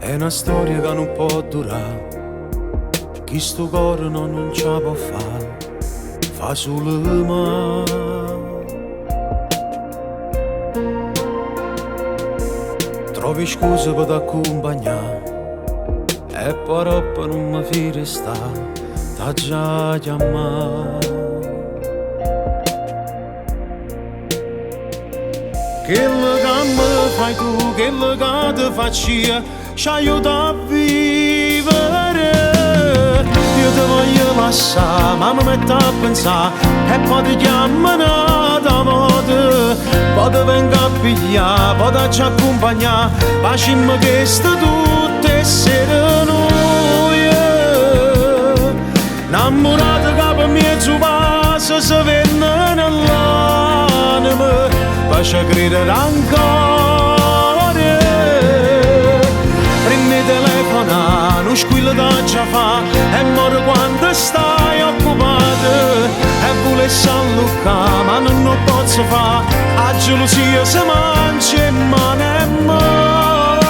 È una storia che non può durare, chi sto cuore non ce la può fare, fa solo male. Trovi scuse per t'accompagnare e però non mi fai restare, t'ha già chiamato. Quello che mi fai tu, quello che ti faccio io, ci aiuta a vivere. Io ti voglio lasciare, ma mi metto a pensare e poi ti chiamo un'altra volta. Poi ti vengo a pigliare, poi ti accompagnare, facciamo queste tutte sere noi. Innamorati che per mezzo passo si venne nell'anima, faccia credere ancora. Prendi telefono, non squillo da già fa, e muore quando stai occupato. E vuole sallucare, ma non lo posso fare, a gelosia si mangia e mano e mano.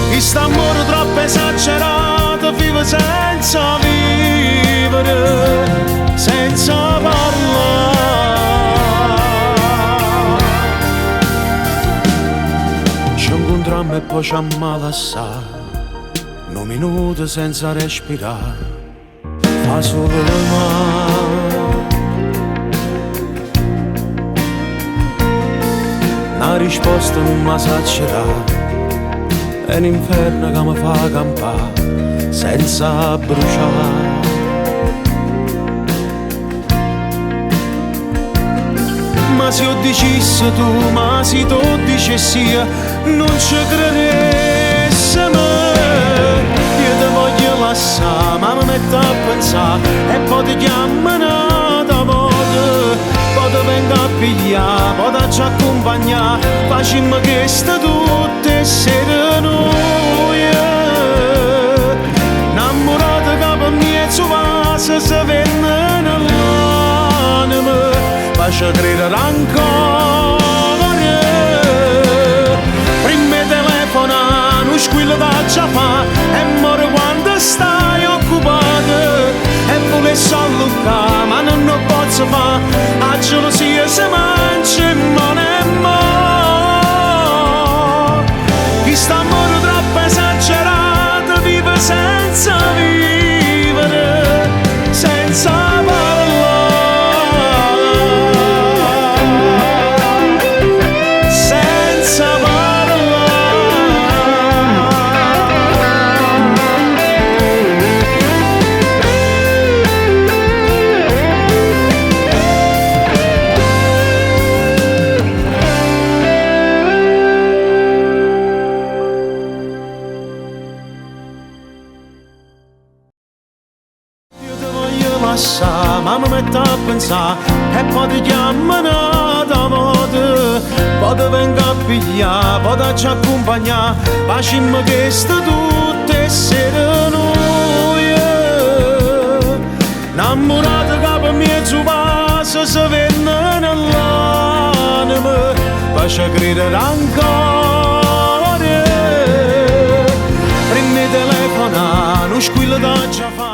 Questo amore troppo esagerato, vive senza vivere, senza parlare. E poi ci ammalassa, 1 minuto senza respirare, fa solo male. Una risposta non mi sacerà, è un inferno che mi fa campare senza bruciare. Ma se ho deciso tu, ma se tu dicessi io, non ci credessi mai. Io ti voglio lasciare, ma mi metto a pensare e poi ti chiamo un'altra volta. Poi ti vengo a pigliare, poi ti accompagnare, facciamo queste tutte sere noi. Innamorati che per mezzo passo si venne nell'anima, faccia credere ancora. Prima telefona, non squillo da già fa, e muore quando stai occupato. E vuole sallucare, ma non lo posso fare, a gelosia si mangia e mano e mano. Questo amore troppo esagerato, vive senza vivere, senza parlare. Ma mi metto a pensare e poi ti chiamo un'altra volta. Poi ti vengo a pigliare, poi ti accompagnare, facciamo queste tutte sere noi. Innamorati che per mezzo passo si venne nell'anima, faccia credere ancora. Prendi telefono, non squillo da già fa.